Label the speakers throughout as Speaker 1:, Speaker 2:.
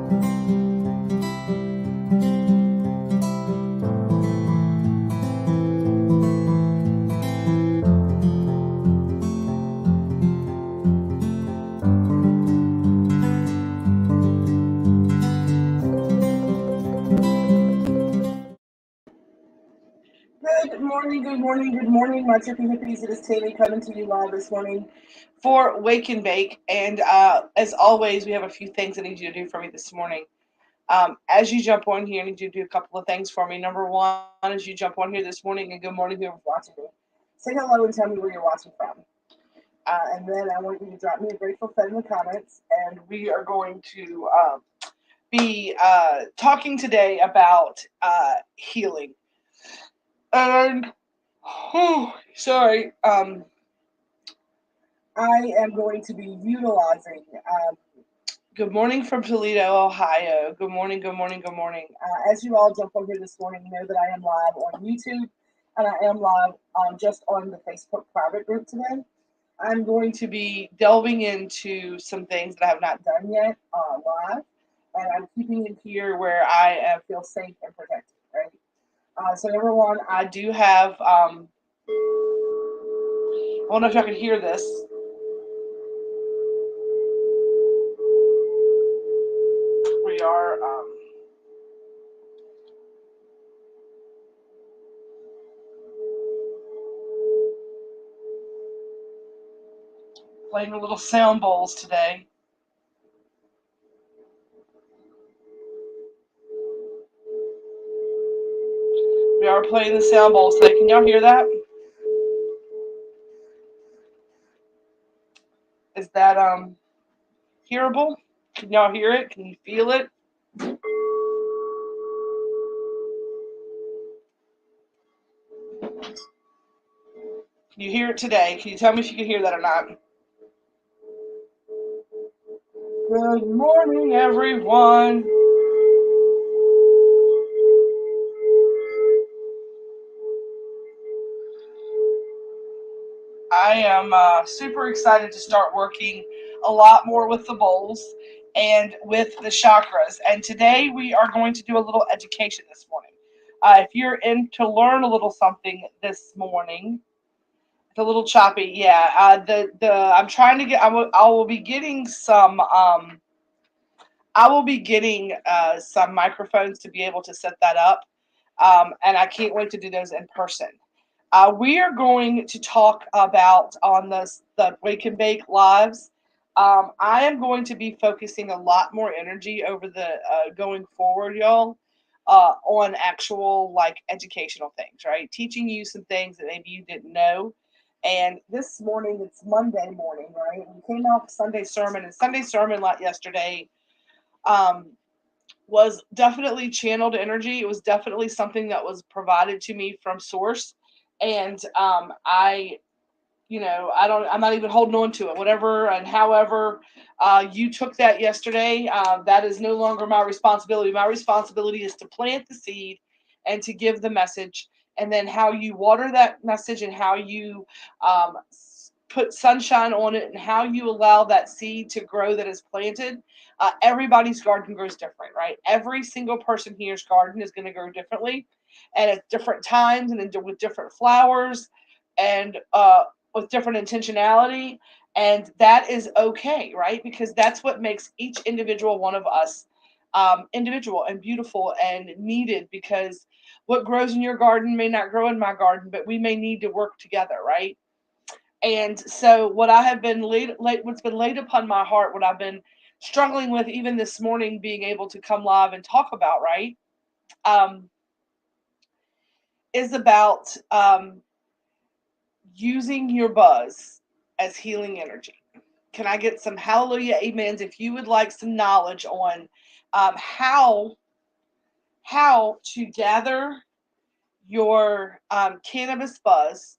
Speaker 1: Good morning, good morning, good morning, my trippy hippies. It is Tammy coming to you live this morning for Wake and Bake. And as always, we have a few things I need you to do for me this morning. As you jump on here, I need you to do a couple of things for me. Number one is you jump on here this morning and good morning, whoever's watching me. Say hello and tell me where you're watching from. And then I want you to drop me a grateful fit in the comments. And we are going to be talking today about healing. And sorry. I am going to be utilizing. Good morning from Toledo, Ohio. Good morning, good morning, good morning. As you all jump over here this morning, know that I am live on YouTube and I am live just on the Facebook private group today. I'm going to be delving into some things that I have not done yet live, and I'm keeping it here where I feel safe and protected, right? So number one, I do have, I don't know if y'all can hear this. We are playing a little sound bowls today. We are playing the sound bowls today. Can y'all hear that? Is that hearable? Can y'all hear it? Can you feel it? Can you hear it today? Can you tell me if you can hear that or not? Good morning, everyone. I am super excited to start working a lot more with the bowls and with the chakras. And today we are going to do a little education this morning. If you're in to learn a little something this morning, it's a little choppy. Yeah, the I'm trying to get. I will be getting some. I will be getting some microphones to be able to set that up, and I can't wait to do those in person. We are going to talk about on the Wake and Bake lives. I am going to be focusing a lot more energy over the going forward, y'all, on actual like educational things, right? Teaching you some things that maybe you didn't know. And this morning, it's Monday morning, right? We came off Sunday sermon, and Sunday sermon like yesterday um, was definitely channeled energy. It was definitely something that was provided to me from source. And I'm not even holding on to it, whatever and however you took that yesterday. That is no longer my responsibility. My responsibility is to plant the seed and to give the message. And then how you water that message and how you put sunshine on it and how you allow that seed to grow that is planted. Everybody's garden grows different, right? Every single person here's garden is going to grow differently and at different times and with different flowers and with different intentionality. And that is okay, right? Because that's what makes each individual one of us individual and beautiful and needed, because what grows in your garden may not grow in my garden, but we may need to work together, right? And so what I have been what's been laid upon my heart, what I've been struggling with even this morning, being able to come live and talk about, right, um, is about using your buzz as healing energy. Can I get some hallelujah amens if you would like some knowledge on how to gather your cannabis buzz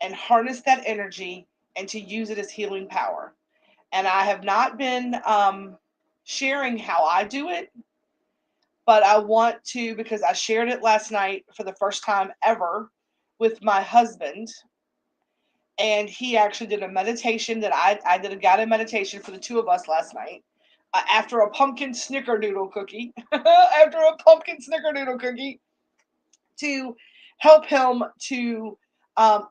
Speaker 1: and harness that energy and to use it as healing power? And I have not been sharing how I do it, but I want to, because I shared it last night for the first time ever with my husband. And he actually did a meditation that I did a guided meditation for the two of us last night. after a pumpkin snickerdoodle cookie, after a pumpkin snickerdoodle cookie, to help him to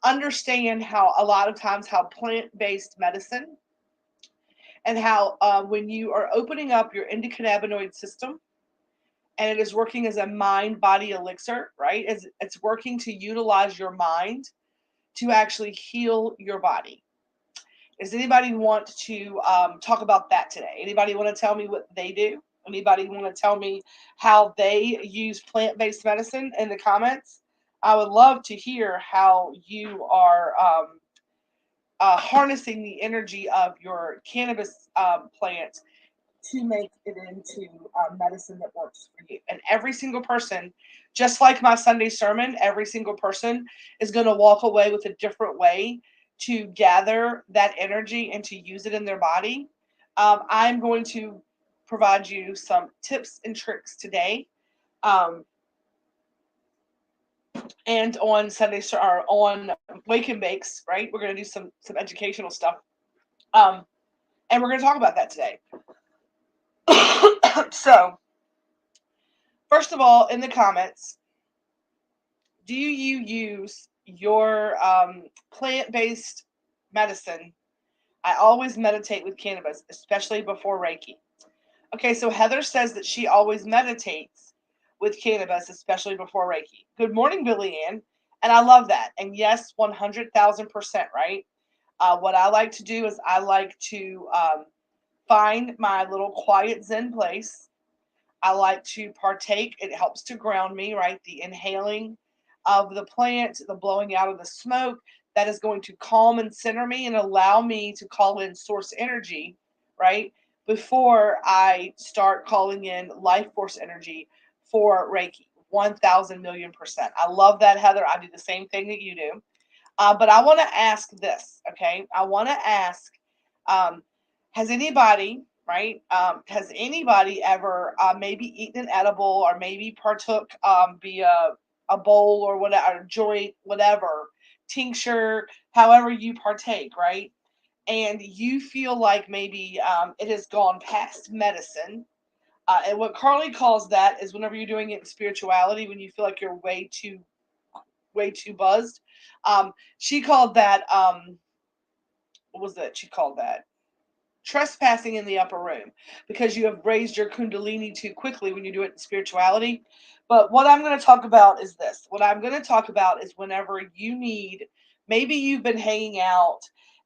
Speaker 1: understand how a lot of times how plant-based medicine and how when you are opening up your endocannabinoid system and it is working as a mind body elixir, right? It's working to utilize your mind to actually heal your body. Does anybody want to talk about that today? Anybody want to tell me what they do? Anybody want to tell me how they use plant based medicine in the comments? I would love to hear how you are harnessing the energy of your cannabis plant to make it into medicine that works for you. And every single person, just like my Sunday sermon, every single person is going to walk away with a different way to gather that energy and to use it in their body. I'm going to provide you some tips and tricks today. And on Sunday or on Wake and Bakes, right? We're going to do some educational stuff. And we're going to talk about that today. So, first of all, in the comments, do you use your plant-based medicine? I always meditate with cannabis, especially before Reiki. Okay, so Heather says that she always meditates with cannabis, especially before Reiki. Good morning, Billy Ann. And I love that. And yes, 100,000%, right? What I like to do is I like to find my little quiet Zen place. I like to partake. It helps to ground me, right? The inhaling of the plant, the blowing out of the smoke, that is going to calm and center me and allow me to call in source energy, right? Before I start calling in life force energy for Reiki. 1,000,000,000%. I love that, Heather. I do the same thing that you do. But I want to ask this, okay? I want to ask, um, has anybody, right? Has anybody ever maybe eaten an edible or maybe partook via a bowl or whatever, joint, whatever, tincture, however you partake, right? And you feel like maybe it has gone past medicine. And what Carly calls that is whenever you're doing it in spirituality, when you feel like you're way too buzzed. She called that what was it? She called that trespassing in the upper room because you have raised your kundalini too quickly when you do it in spirituality. But what I'm going to talk about is this. What I'm going to talk about is whenever you need, maybe you've been hanging out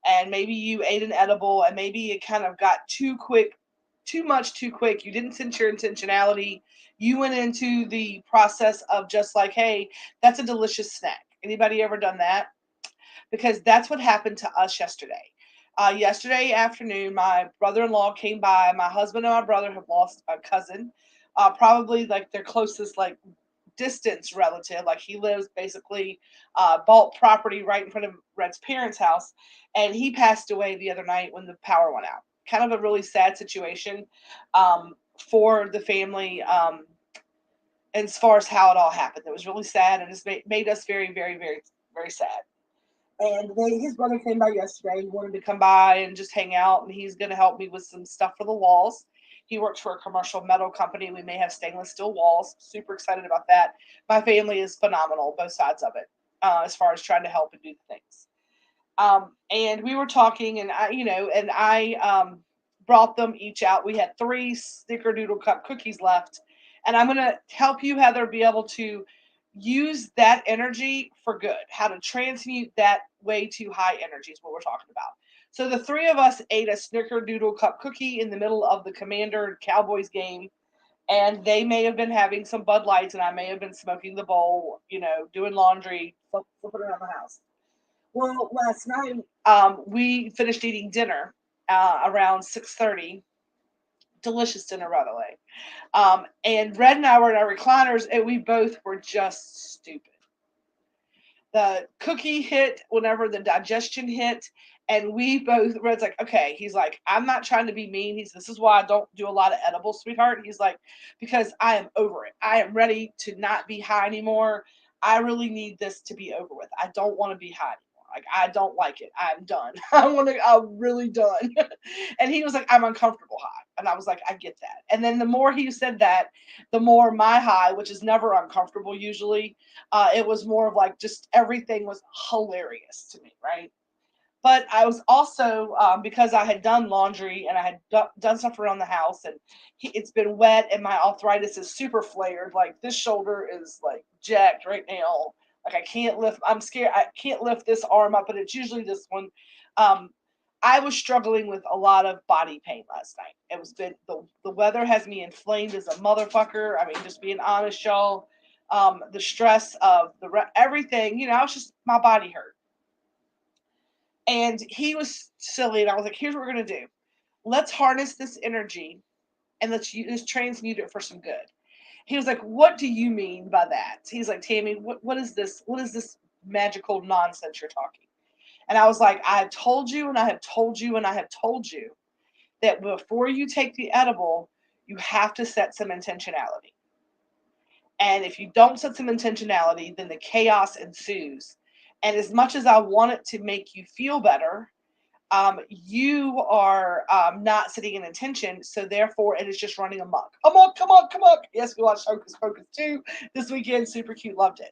Speaker 1: and maybe you ate an edible and maybe it kind of got too quick, too much too quick. You didn't sense your intentionality. You went into the process of just like, hey, that's a delicious snack. Anybody ever done that? Because that's what happened to us yesterday. Yesterday afternoon, my brother-in-law came by. My husband and my brother have lost a cousin, probably like their closest like distance relative. Like he lives basically bought property right in front of Red's parents' house, and he passed away the other night when the power went out. Kind of a really sad situation for the family. As far as how it all happened, it was really sad, and it's made us very, very, very, very sad. And his brother came by yesterday. He wanted to come by and just hang out, and he's going to help me with some stuff for the walls. He works for a commercial metal company. We may have stainless steel walls. Super excited about that. My family is phenomenal, both sides of it, as far as trying to help and do things. And we were talking, and I brought them each out. We had 3 snickerdoodle cup cookies left, and I'm going to help you, Heather, be able to use that energy for good. How to transmute that way too high energy is what we're talking about. So the 3 of us ate a snickerdoodle cup cookie in the middle of the Commander Cowboys game, and they may have been having some Bud Lights, and I may have been smoking the bowl, doing laundry, flipping around the house. Well, last night we finished eating dinner around 6:30. Delicious dinner, by the way. And Red and I were in our recliners, and we both were just stupid. The cookie hit whenever the digestion hit, and we both, Red's like, okay, he's like, I'm not trying to be mean. This is why I don't do a lot of edibles, sweetheart. He's like, because I am over it. I am ready to not be high anymore. I really need this to be over with. I don't want to be high anymore. Like, I don't like it. I'm done. I'm really done. And he was like, I'm uncomfortable high. And I was like, I get that. And then the more he said that, the more my high, which is never uncomfortable usually, it was more of like just everything was hilarious to me, right? But I was also, because I had done laundry and I had done stuff around the house, and it's been wet, and my arthritis is super flared. Like, this shoulder is like jacked right now. Like, I can't lift. I'm scared. I can't lift this arm up, but it's usually this one. Um, I was struggling with a lot of body pain last night. It was been the weather has me inflamed as a motherfucker. I mean, just being honest, y'all. The stress of everything, I was just, my body hurt. And he was silly, and I was like, here's what we're going to do. Let's harness this energy and let's transmute it for some good. He was like, what do you mean by that? He's like, Tammy, what is this? What is this magical nonsense you're talking? And I was like, I have told you, and I have told you, and I have told you that before you take the edible, you have to set some intentionality. And if you don't set some intentionality, then the chaos ensues. And as much as I want it to make you feel better, you are not setting an intention, so therefore it is just running amok. Amok, come on, come on. Yes, we watched Hocus Pocus 2 this weekend. Super cute, loved it.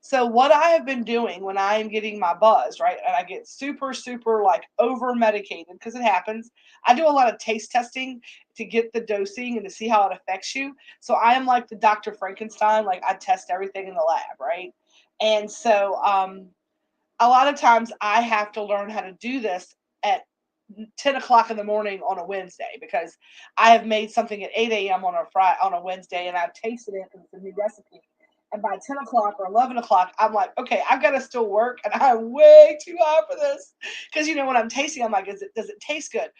Speaker 1: So what I have been doing when I am getting my buzz, right, and I get super, super like over medicated, because it happens. I do a lot of taste testing to get the dosing and to see how it affects you. So I am like the Dr. Frankenstein, like I test everything in the lab, right? And so a lot of times I have to learn how to do this at 10 o'clock in the morning on a Wednesday, because I have made something at 8 a.m. on a Wednesday, and I've tasted it because it's a new recipe. And by 10 o'clock or 11 o'clock, I'm like, okay, I've got to still work, and I'm way too high for this. Because, when I'm tasting, I'm like, does it taste good?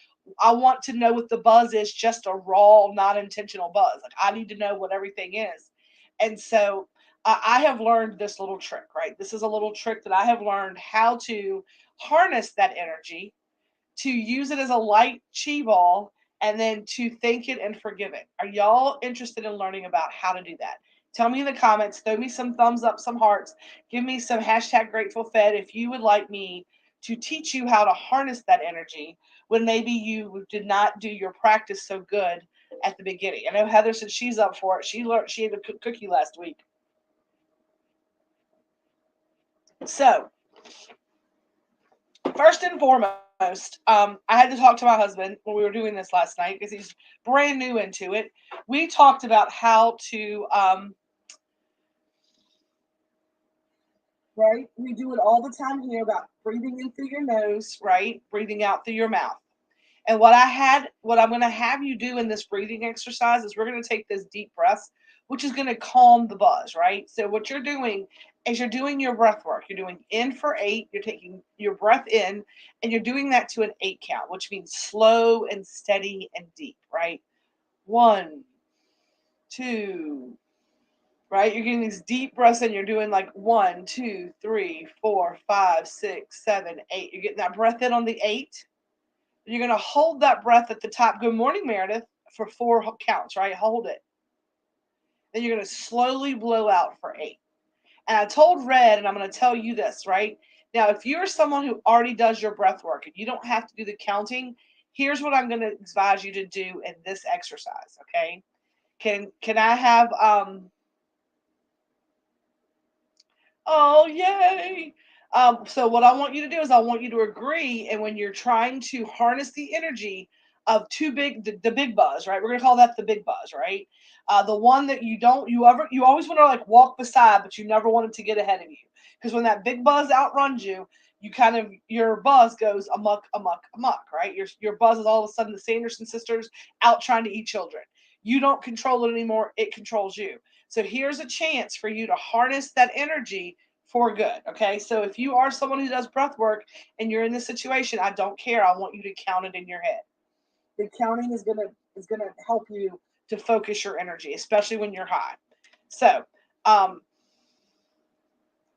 Speaker 1: I want to know what the buzz is, just a raw, non intentional buzz. Like, I need to know what everything is. And so I have learned this little trick, right? This is a little trick that I have learned how to harness that energy, to use it as a light chi ball, and then to thank it and forgive it. Are y'all interested in learning about how to do that? Tell me in the comments, throw me some thumbs up, some hearts, give me some hashtag grateful fed if you would like me to teach you how to harness that energy when maybe you did not do your practice so good at the beginning. I know Heather said she's up for it. She ate a cookie last week. So, first and foremost, I had to talk to my husband when we were doing this last night because he's brand new into it. We talked about how to, right? We do it all the time here about breathing in through your nose, right? Breathing out through your mouth. And what I'm going to have you do in this breathing exercise is we're going to take this deep breath, which is going to calm the buzz, right? So what you're doing is you're doing your breath work. You're doing in for 8. You're taking your breath in, and you're doing that to an 8 count, which means slow and steady and deep, right? 1, 2, right? You're getting these deep breaths in. You're doing like 1, 2, 3, 4, 5, 6, 7, 8. You're getting that breath in on the 8. You're going to hold that breath at the top. Good morning, Meredith, for 4 counts, right? Hold it. Then you're going to slowly blow out for 8. And I told Red, and I'm going to tell you this, right? Now, if you're someone who already does your breath work and you don't have to do the counting, here's what I'm going to advise you to do in this exercise, okay? Can I have oh, yay. So what I want you to do is I want you to agree, and when you're trying to harness the energy of the big buzz, right? We're gonna call that the big buzz, right? The one that you always want to like walk beside, but you never want it to get ahead of you. Because when that big buzz outruns you, your buzz goes amok, amok, amok, right? Your buzz is all of a sudden the Sanderson sisters out trying to eat children. You don't control it anymore, it controls you. So here's a chance for you to harness that energy for good. Okay. So if you are someone who does breath work and you're in this situation, I don't care. I want you to count it in your head. The counting is gonna help you to focus your energy, especially when you're high. So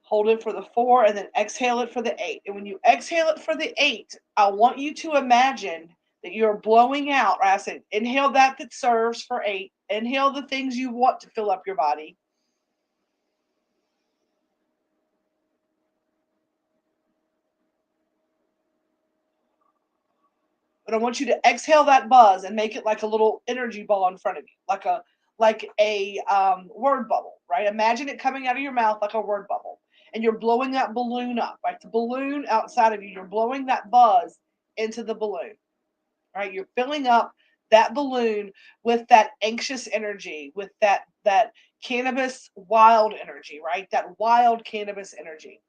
Speaker 1: hold it for the 4 and then exhale it for the 8. And when you exhale it for the 8, I want you to imagine that you're blowing out, right? I said, inhale that serves for 8. Inhale the things you want to fill up your body. But I want you to exhale that buzz and make it like a little energy ball in front of you, like a word bubble, right? Imagine it coming out of your mouth like a word bubble, and you're blowing that balloon up, like the balloon outside of you. You're blowing that buzz into the balloon, right? You're filling up that balloon with that anxious energy, with that cannabis wild energy, right? That wild cannabis energy.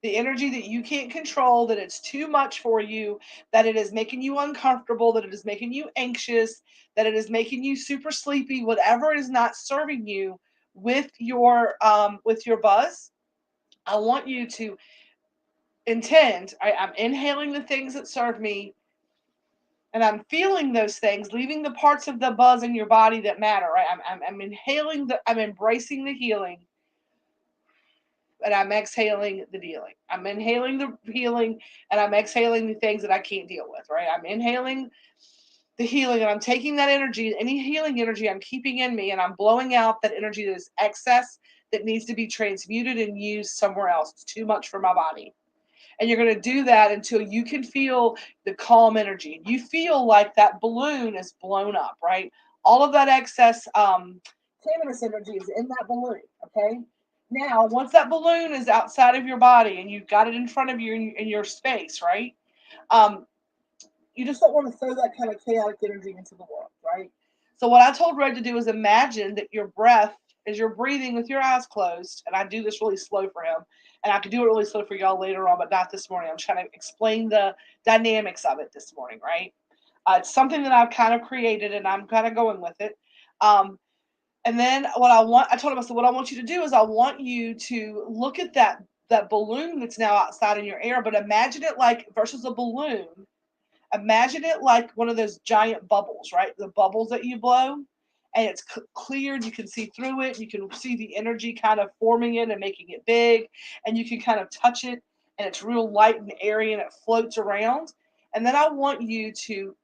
Speaker 1: The energy that you can't control, that it's too much for you, that it is making you uncomfortable, that it is making you anxious, that it is making you super sleepy, whatever is not serving you with your buzz. I want you to intend, I'm inhaling the things that serve me, and I'm feeling those things, leaving the parts of the buzz in your body that matter, right? I'm inhaling I'm embracing the healing, and I'm exhaling the dealing. I'm inhaling the healing, and I'm exhaling the things that I can't deal with, right? I'm inhaling the healing, and I'm taking that energy, any healing energy I'm keeping in me, and I'm blowing out that energy that is excess, that needs to be transmuted and used somewhere else. It's too much for my body. And you're going to do that until you can feel the calm energy. You feel like that balloon is blown up, right? All of that excess cannabis energy is in that balloon, okay? Now, once that balloon is outside of your body and you've got it in front of you in your space, right? Um, you just don't want to throw that kind of chaotic energy into the world, right? So what I told Red to do is imagine that your breath, as you're breathing with your eyes closed, and I do this really slow for him, and I could do it really slow for y'all later on, but not this morning. I'm trying to explain the dynamics of it this morning, right? It's something that I've kind of created, and I'm kind of going with it. And then I told him, I said, what I want you to do is I want you to look at that balloon that's now outside in your air, but imagine it like versus a balloon. Imagine it like one of those giant bubbles, right? The bubbles that you blow, and it's cleared. You can see through it. You can see the energy kind of forming it and making it big, and you can kind of touch it, and it's real light and airy, and it floats around. And then I want you to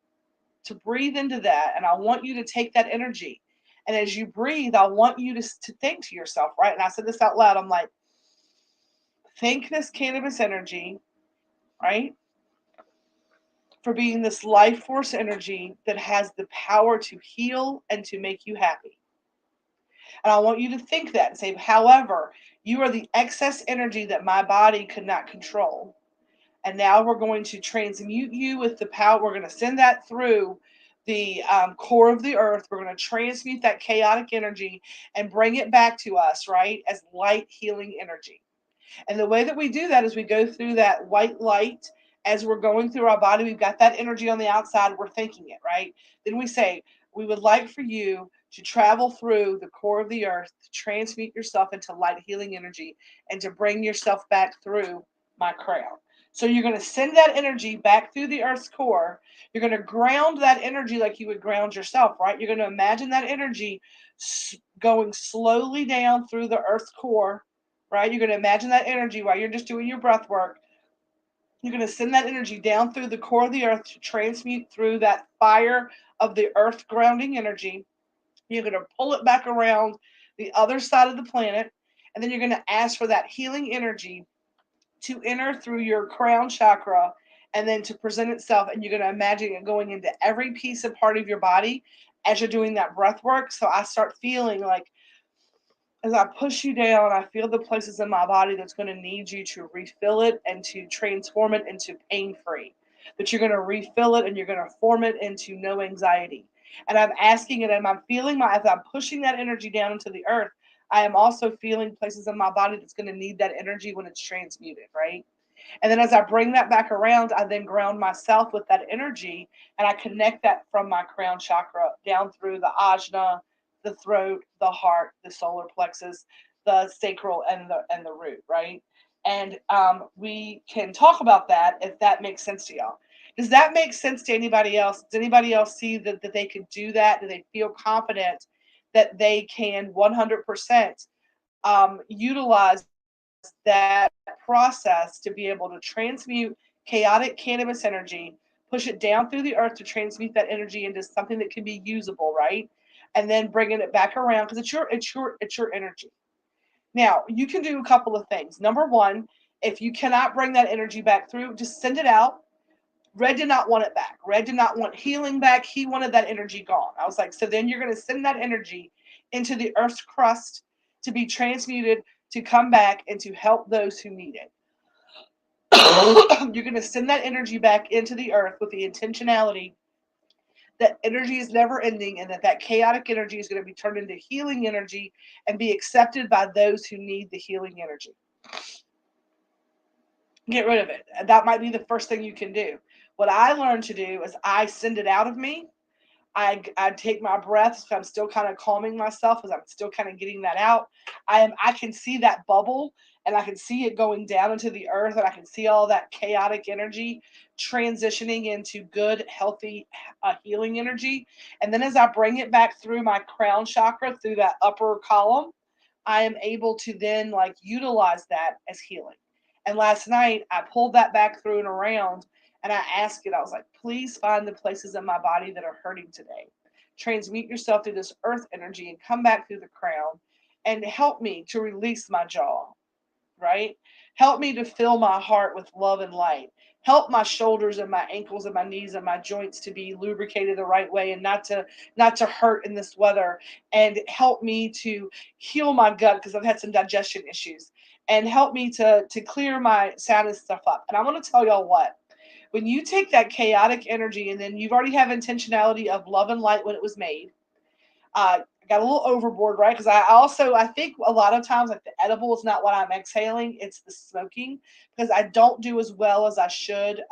Speaker 1: breathe into that, and I want you to take that energy. And as you breathe, I want you to think to yourself, right? And I said this out loud. I'm like, thank this cannabis energy, right? For being this life force energy that has the power to heal and to make you happy. And I want you to think that and say, however, you are the excess energy that my body could not control. And now we're going to transmute you with the power. We're going to send that through the core of the earth. We're going to transmute that chaotic energy and bring it back to us, right, as light healing energy. And the way that we do that is we go through that white light as we're going through our body. We've got that energy on the outside. We're thinking it, right? Then we say, we would like for you to travel through the core of the earth, to transmute yourself into light healing energy, and to bring yourself back through my crown. So you're going to send that energy back through the earth's core. You're going to ground that energy like you would ground yourself, right? You're going to imagine that energy going slowly down through the earth's core, right? You're going to imagine that energy while you're just doing your breath work. You're going to send that energy down through the core of the earth to transmute through that fire of the earth grounding energy. You're going to pull it back around the other side of the planet. And then you're going to ask for that healing energy to enter through your crown chakra and then to present itself. And you're going to imagine it going into every piece and part of your body as you're doing that breath work. So I start feeling like, as I push you down, I feel the places in my body that's going to need you to refill it and to transform it into pain free. That you're going to refill it and you're going to form it into no anxiety. And I'm asking it, and I'm feeling as I'm pushing that energy down into the earth, I am also feeling places in my body that's going to need that energy when it's transmuted, right? And then as I bring that back around, I then ground myself with that energy, and I connect that from my crown chakra down through the ajna, the throat, the heart, the solar plexus, the sacral, and the root, right? And we can talk about that if that makes sense to y'all. Does that make sense to anybody else? Does anybody else see that they could do that? Do they feel confident that they can 100% utilize that process to be able to transmute chaotic cannabis energy, push it down through the earth to transmute that energy into something that can be usable, right? And then bringing it back around because it's your energy. Now you can do a couple of things. Number one, if you cannot bring that energy back through, just send it out. Red did not want it back. Red did not want healing back. He wanted that energy gone. I was like, so then you're going to send that energy into the earth's crust to be transmuted, to come back and to help those who need it. You're going to send that energy back into the earth with the intentionality that energy is never ending, and that chaotic energy is going to be turned into healing energy and be accepted by those who need the healing energy. Get rid of it. That might be the first thing you can do. What I learned to do is I send it out of me. I take my breaths. I'm still kind of calming myself as I'm still kind of getting that out. I can see that bubble, and I can see it going down into the earth, and I can see all that chaotic energy transitioning into good, healthy, healing energy. And then as I bring it back through my crown chakra, through that upper column, I am able to then like utilize that as healing. And last night I pulled that back through and around, and I asked it, I was like, please find the places in my body that are hurting today. Transmute yourself through this earth energy and come back through the crown and help me to release my jaw, right? Help me to fill my heart with love and light. Help my shoulders and my ankles and my knees and my joints to be lubricated the right way and not to hurt in this weather. And help me to heal my gut because I've had some digestion issues. And help me to clear my sinus stuff up. And I want to tell y'all what. When you take that chaotic energy and then you've already have intentionality of love and light when it was made, I got a little overboard, right? Because I think a lot of times like the edible is not what I'm exhaling; it's the smoking because I don't do as well as I should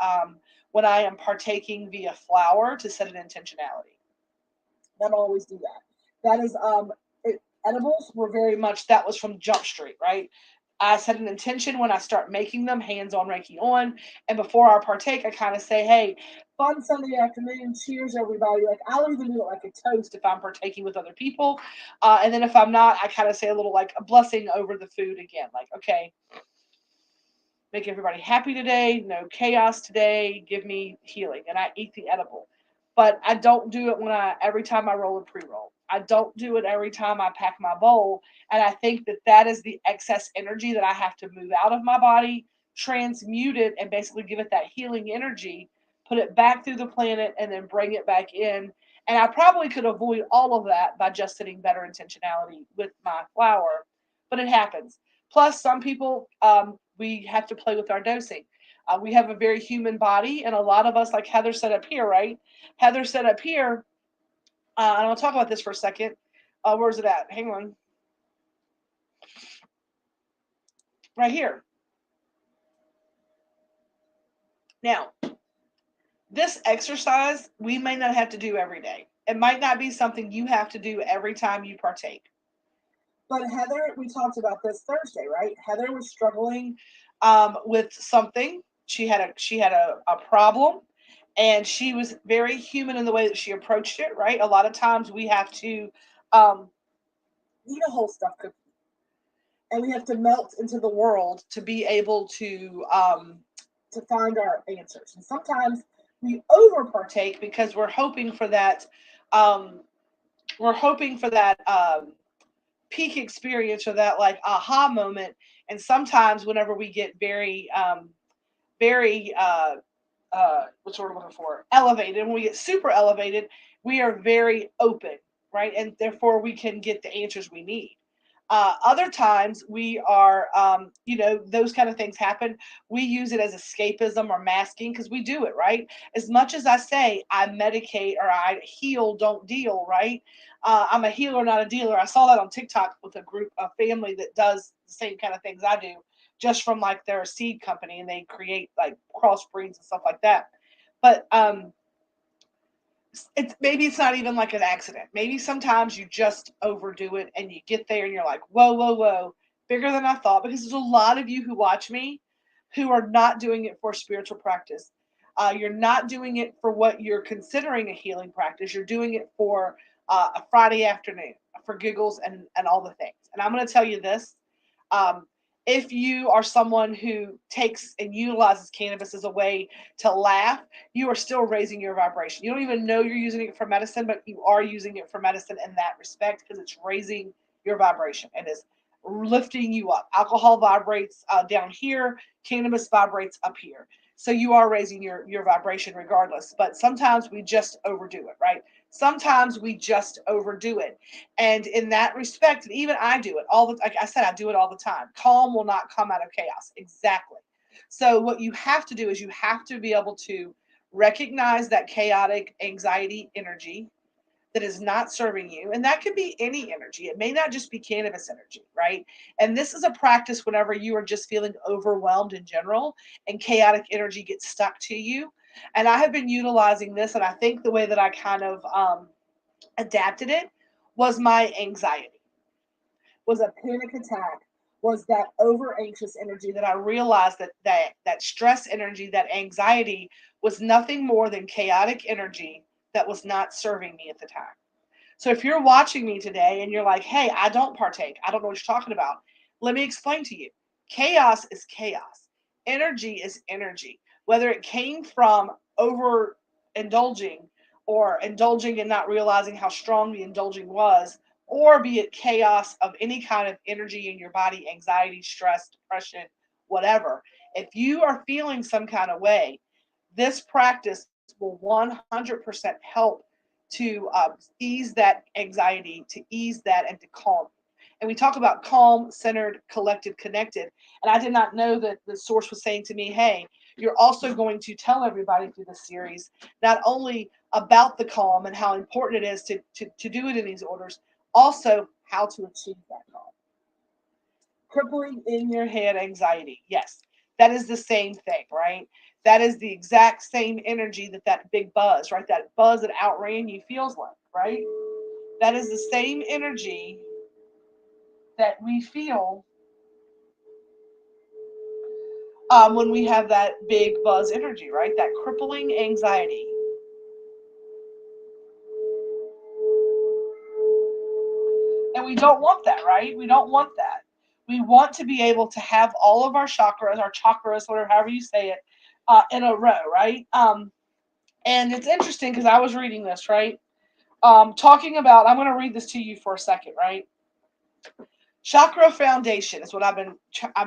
Speaker 1: when I am partaking via flower to set an intentionality. I don't always do that. That is edibles were very much that was from Jump Street, right? I set an intention when I start making them, hands on, Reiki on. And before I partake, I kind of say, hey, fun Sunday afternoon. Cheers, everybody. Like, I'll even do it like a toast if I'm partaking with other people. And then if I'm not, I kind of say a little like a blessing over the food again. Like, okay, make everybody happy today. No chaos today. Give me healing. And I eat the edible. But I don't do it every time I roll a pre-roll. I don't do it every time I pack my bowl. And I think that is the excess energy that I have to move out of my body, transmute it, and basically give it that healing energy, put it back through the planet, and then bring it back in. And I probably could avoid all of that by just setting better intentionality with my flower, but it happens. Plus, some people, we have to play with our dosing. We have a very human body, and a lot of us, like Heather said up here, right? Heather said up here, and I'll talk about this for a second. Where's it at? Hang on. Right here. Now, this exercise we may not have to do every day. It might not be something you have to do every time you partake. But Heather, we talked about this Thursday, right? Heather was struggling with something. She had a problem, and she was very human in the way that she approached it. Right? A lot of times we have to um, eat a whole stuffed cookie, and we have to melt into the world to be able to find our answers. And sometimes we over partake because we're hoping for that. Um, we're hoping for that peak experience or that like aha moment. And sometimes whenever we get very what's the word I'm looking for? Elevated. When we get super elevated, we are very open, right? And therefore we can get the answers we need. Other times we are, those kind of things happen. We use it as escapism or masking because we do it, right? As much as I say I medicate or I heal, don't deal, right? I'm a healer, not a dealer. I saw that on TikTok with a family that does the same kind of things I do, just from like their seed company, and they create like crossbreeds and stuff like that. But it's not even like an accident. Maybe sometimes you just overdo it and you get there and you're like, whoa, whoa, whoa, bigger than I thought. Because there's a lot of you who watch me who are not doing it for spiritual practice. You're not doing it for what you're considering a healing practice. You're doing it for a Friday afternoon, for giggles and all the things. And I'm going to tell you this. Um, if you are someone who takes and utilizes cannabis as a way to laugh, you are still raising your vibration. You don't even know you're using it for medicine, but you are using it for medicine in that respect because it's raising your vibration. It is lifting you up. Alcohol vibrates down here, cannabis vibrates up here. So you are raising your vibration regardless. But sometimes we just overdo it, right? Sometimes we just overdo it. And in that respect, and even I do it all the like I said, I do it all the time. Calm will not come out of chaos. Exactly. So what you have to do is you have to be able to recognize that chaotic anxiety energy that is not serving you. And that could be any energy. It may not just be cannabis energy, right? And this is a practice whenever you are just feeling overwhelmed in general and chaotic energy gets stuck to you. And I have been utilizing this, and I think the way that I kind of adapted it was my anxiety, was a panic attack, was that over anxious energy that I realized that stress energy, that anxiety was nothing more than chaotic energy that was not serving me at the time. So if you're watching me today and you're like, hey, I don't partake, I don't know what you're talking about, let me explain to you. Chaos is chaos. Energy is energy. Whether it came from over indulging or indulging and not realizing how strong the indulging was, or be it chaos of any kind of energy in your body, anxiety, stress, depression, whatever. If you are feeling some kind of way, this practice will 100% help to ease that anxiety, to ease that, and to calm. And we talk about calm, centered, collected, connected. And I did not know that the source was saying to me, hey, you're also going to tell everybody through the series not only about the calm and how important it is to do it in these orders, also how to achieve that calm. Crippling in your head anxiety. Yes, that is the same thing, right? That is the exact same energy that big buzz, right? That buzz that outran you feels like, right? That is the same energy that we feel when we have that big buzz energy, right? That crippling anxiety. And we don't want that, right? We don't want that. We want to be able to have all of our chakras, whatever, however you say it, in a row, right? And it's interesting because I was reading this, right? Talking about, I'm going to read this to you for a second, right? Chakra Foundation is what I've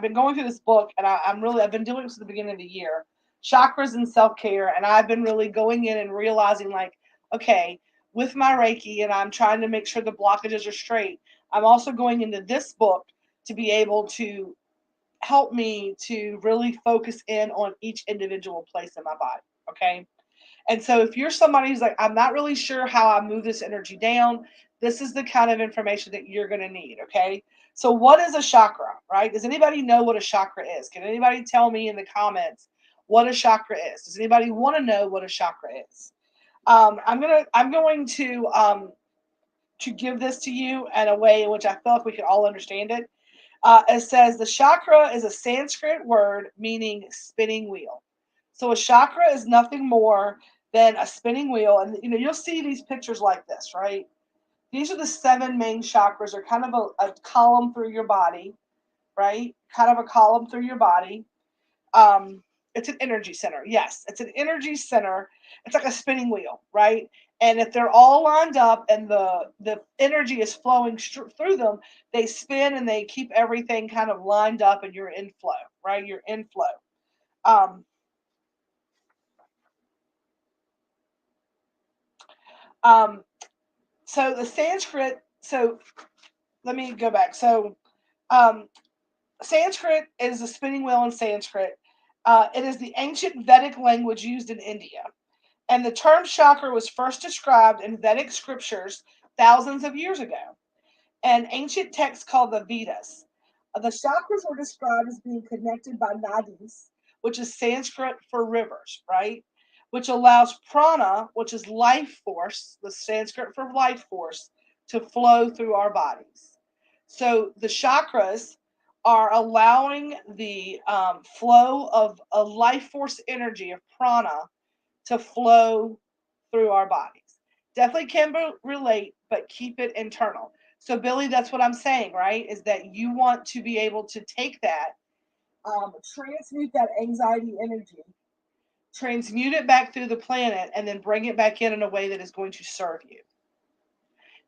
Speaker 1: been going through this book, and I've been doing it since the beginning of the year. Chakras and self care, and I've been really going in and realizing, like, okay, with my Reiki, and I'm trying to make sure the blockages are straight. I'm also going into this book to be able to help me to really focus in on each individual place in my body. Okay. And so if you're somebody who's like, I'm not really sure how I move this energy down, this is the kind of information that you're going to need. Okay. So what is a chakra, right? Does anybody know what a chakra is? Can anybody tell me in the comments what a chakra is? Does anybody want to know what a chakra is? I'm going to give this to you in a way in which I feel like we can all understand it. It says the chakra is a Sanskrit word meaning spinning wheel. So a chakra is nothing more than a spinning wheel, and you'll see these pictures like this, right? These are the seven main chakras, or kind of a column through your body, right? Kind of a column through your body. Um, it's an energy center. Yes, it's an energy center. It's like a spinning wheel, right? And if they're all lined up and the energy is flowing through them, they spin and they keep everything kind of lined up, and you're in flow, right? You're in flow. Um, um, so the Sanskrit. So let me go back. So um, Sanskrit is a spinning wheel in Sanskrit. It is the ancient Vedic language used in India. And the term chakra was first described in Vedic scriptures thousands of years ago, an ancient text called the Vedas. The chakras were described as being connected by nadis, which is Sanskrit for rivers, right? Which allows prana, which is life force, the Sanskrit for life force, to flow through our bodies. So the chakras are allowing the flow of a life force energy of prana to flow through our bodies. Definitely can relate, but keep it internal. So, Billy, that's what I'm saying, right? Is that you want to be able to take that, transmute that anxiety energy, transmute it back through the planet, and then bring it back in a way that is going to serve you.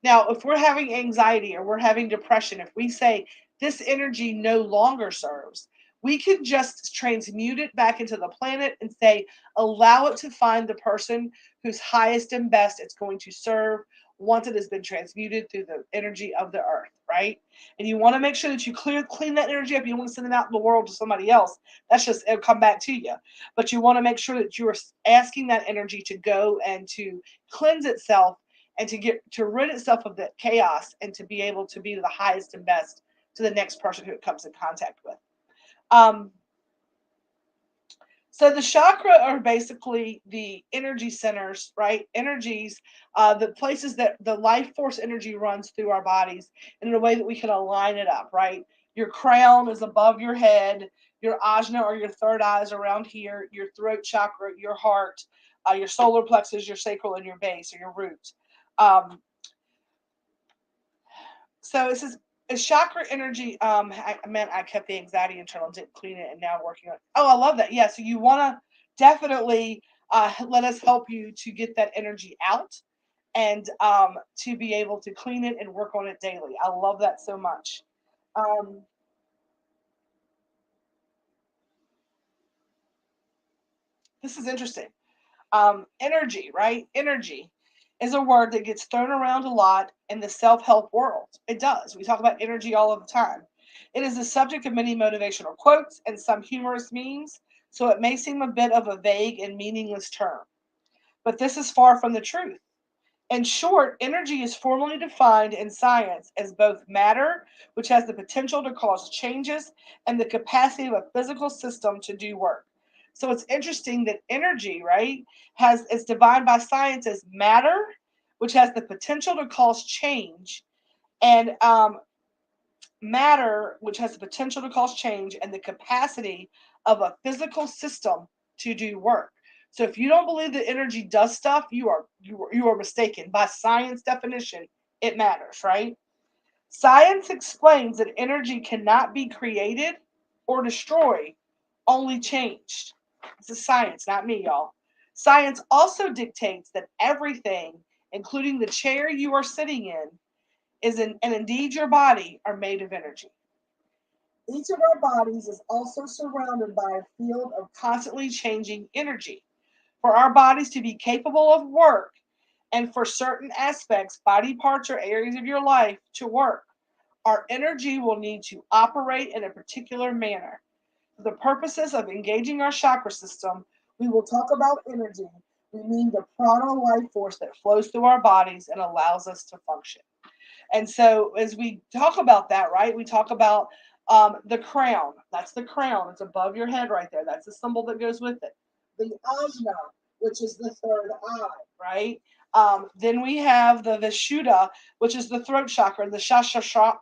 Speaker 1: Now, if we're having anxiety or we're having depression, if we say this energy no longer serves, We can just transmute it back into the planet and say, allow it to find the person whose highest and best it's going to serve once it has been transmuted through the energy of the earth, right? And you want to make sure that you clean that energy up. You don't want to send it out in the world to somebody else. That's just, it'll come back to you. But you want to make sure that you are asking that energy to go and to cleanse itself and to rid itself of that chaos and to be able to be the highest and best to the next person who it comes in contact with. Um, so the chakra are basically the energy centers, right? Energies, the places that the life force energy runs through our bodies in a way that we can align it up, right? Your crown is above your head, your ajna or your third eye is around here, your throat chakra, your heart, your solar plexus, your sacral, and your base or your root. Um, so it says is chakra energy. I kept the anxiety internal, didn't clean it, and now working on. Oh, I love that. Yeah. So you want to definitely let us help you to get that energy out and to be able to clean it and work on it daily. I love that so much. Um, this is interesting. Energy, right? Energy is a word that gets thrown around a lot in the self help world. It does. We talk about energy all of the time. It is the subject of many motivational quotes and some humorous memes, so it may seem a bit of a vague and meaningless term. But this is far from the truth. In short, energy is formally defined in science as both matter, which has the potential to cause changes, and the capacity of a physical system to do work. So it's interesting that energy, right, has is defined by science as matter, which has the potential to cause change, and matter, which has the potential to cause change, and the capacity of a physical system to do work. So if you don't believe that energy does stuff, you are mistaken. By science definition, it matters, right? Science explains that energy cannot be created or destroyed, only changed. This is science, not me, y'all. Science also dictates that everything, including the chair you are sitting in, and indeed your body, are made of energy. Each of our bodies is also surrounded by a field of constantly changing energy. For our bodies to be capable of work, and for certain aspects, body parts, or areas of your life to work, our energy will need to operate in a particular manner. For the purposes of engaging our chakra system, we will talk about energy. We mean the prana life force that flows through our bodies and allows us to function. And so, as we talk about that, right, we talk about the crown. That's the crown. It's above your head right there. That's the symbol that goes with it. The ajna, which is the third eye, right? Then we have the vishuddha, which is the throat chakra. The shashara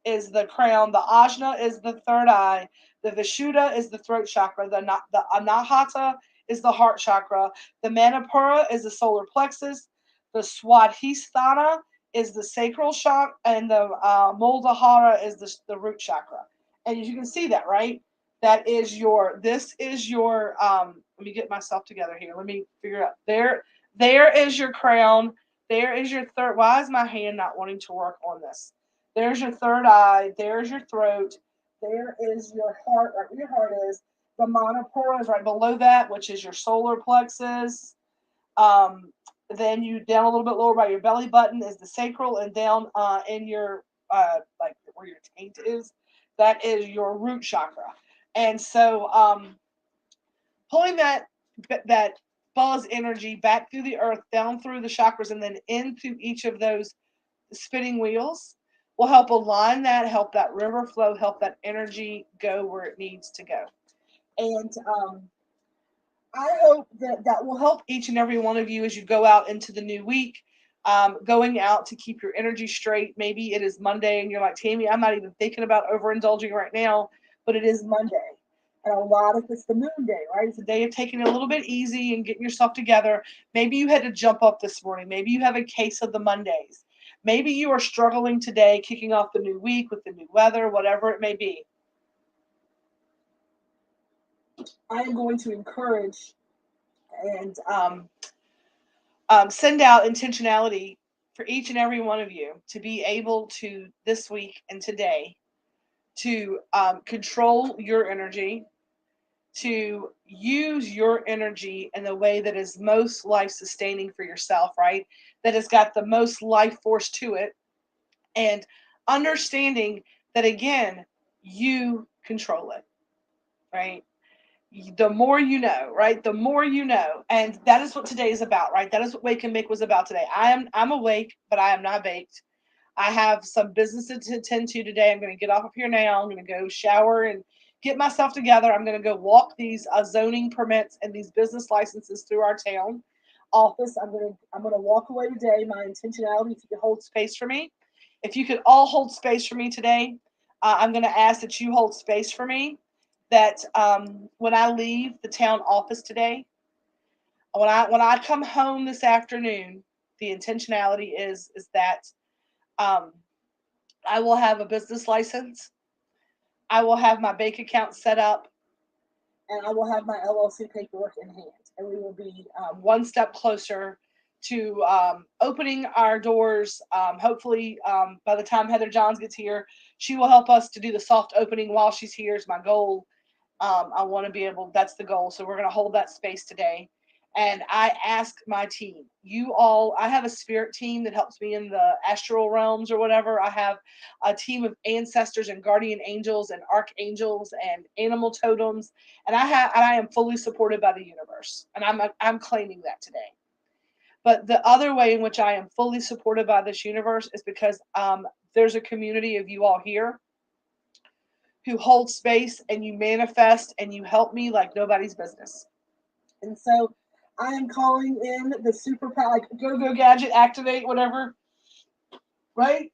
Speaker 1: is the crown. The ajna is the third eye. The vishuddha is the throat chakra. The anahata is the heart chakra. The manipura is the solar plexus. The swadhisthana is the sacral chakra, and the Muladhara is the root chakra. And you can see that, right? This is your, let me get myself together here. Let me figure out. There is your crown. There is your third. Why is my hand not wanting to work on this? There's your third eye. There's your throat. There is your heart, right where your heart is. The Manipura is right below that, which is your solar plexus. Um, then you down a little bit lower by your belly button is the sacral, and down in your like where your taint is, that is your root chakra. And so pulling that buzz energy back through the earth, down through the chakras, and then into each of those spinning wheels will help align that, help that river flow, help that energy go where it needs to go. And I hope that that will help each and every one of you as you go out into the new week, going out to keep your energy straight. Maybe it is Monday and you're like, Tammy, I'm not even thinking about overindulging right now, but it is Monday. And a lot of it's the moon day, right? It's a day of taking it a little bit easy and getting yourself together. Maybe you had to jump up this morning. Maybe you have a case of the Mondays. Maybe you are struggling today, kicking off the new week with the new weather, whatever it may be. I am going to encourage and send out intentionality for each and every one of you to be able to this week and today to control your energy, to use your energy in the way that is most life sustaining for yourself, right? That has got the most life force to it. And understanding that, again, you control it, right? The more you know, right? The more you know. And that is what today is about, right? That is what Wake and Bake was about today. I'm awake, but I am not baked. I have some business to attend to today. I'm going to get off of here now. I'm going to go shower and get myself together. I'm going to go walk these zoning permits and these business licenses through our town office. I'm going to walk away today. My intentionality to hold space for me. If you could all hold space for me today, I'm going to ask that you hold space for me. That when I leave the town office today, when I come home this afternoon, the intentionality is that um, I will have a business license. I will have my bank account set up, and I will have my LLC paperwork in hand. And we will be one step closer to opening our doors. Hopefully, by the time Heather Johns gets here, she will help us to do the soft opening while she's here, is my goal. I want to be able, that's the goal. So we're going to hold that space today. And I ask my team, you all, I have a spirit team that helps me in the astral realms or whatever. I have a team of ancestors and guardian angels and archangels and animal totems. And I am fully supported by the universe. And I'm claiming that today. But the other way in which I am fully supported by this universe is because there's a community of you all here who hold space, and you manifest and you help me like nobody's business. And so I am calling in the superpower, like go gadget, activate, whatever, right?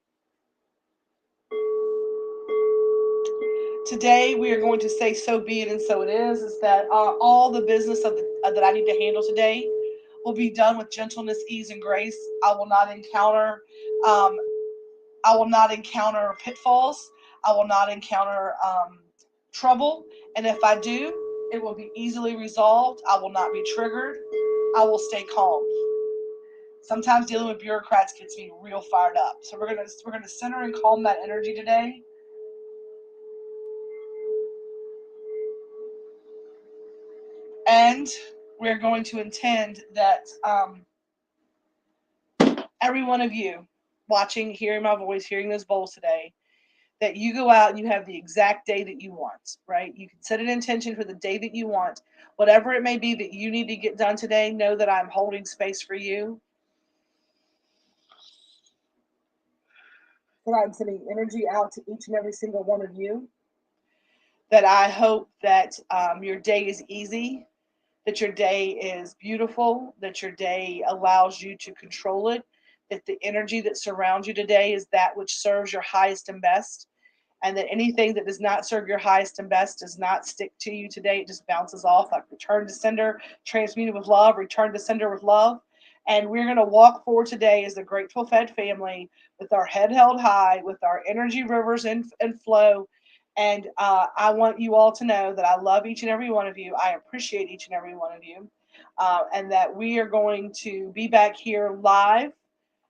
Speaker 1: Today we are going to say so be it and so it is that all the business that I need to handle today will be done with gentleness, ease, and grace. I will not encounter um, pitfalls. I will not encounter trouble. And if I do, it will be easily resolved. I will not be triggered. I will stay calm. Sometimes dealing with bureaucrats gets me real fired up. So we're gonna center and calm that energy today. And we're going to intend that every one of you watching, hearing my voice, hearing those bowls today, that you go out and you have the exact day that you want, right? You can set an intention for the day that you want. Whatever it may be that you need to get done today, know that I'm holding space for you. That I'm sending energy out to each and every single one of you. That I hope that your day is easy, that your day is beautiful, that your day allows you to control it, that the energy that surrounds you today is that which serves your highest and best, and that anything that does not serve your highest and best does not stick to you today. It just bounces off, like return to sender, transmuted with love, return to sender with love. And we're going to walk forward today as the Grateful Fed family with our head held high, with our energy rivers in flow. And I want you all to know that I love each and every one of you. I appreciate each and every one of you. And that we are going to be back here live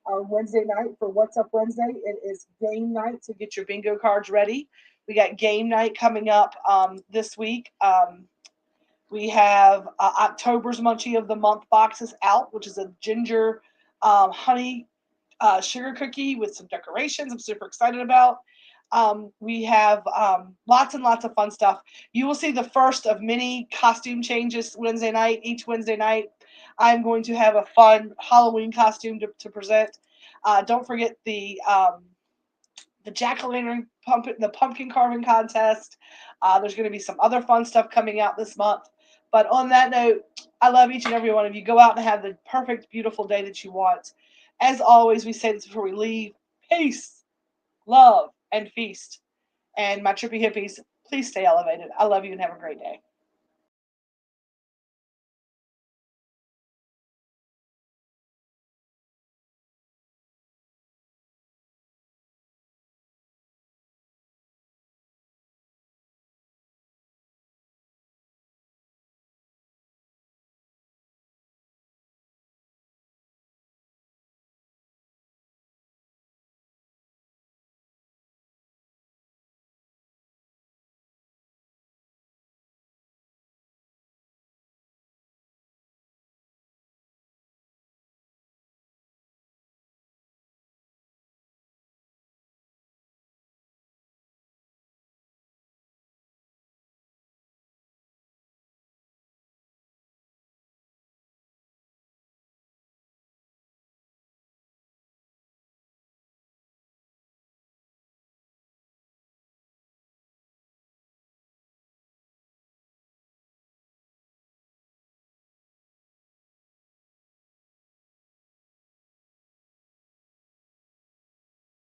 Speaker 1: on Wednesday night for What's Up Wednesday. It is game night, so get your bingo cards ready. We got game night coming up this week. We have October's Munchie of the Month boxes out, which is a ginger honey sugar cookie with some decorations I'm super excited about. We have lots and lots of fun stuff. You will see the first of many costume changes Wednesday night. Each Wednesday night, I'm going to have a fun Halloween costume to present. Don't forget the jack-o'-lantern the pumpkin carving contest. There's going to be some other fun stuff coming out this month. But on that note, I love each and every one of you. Go out and have the perfect, beautiful day that you want. As always, we say this before we leave. Peace, love, and feast. And my trippy hippies, please stay elevated. I love you and have a great day.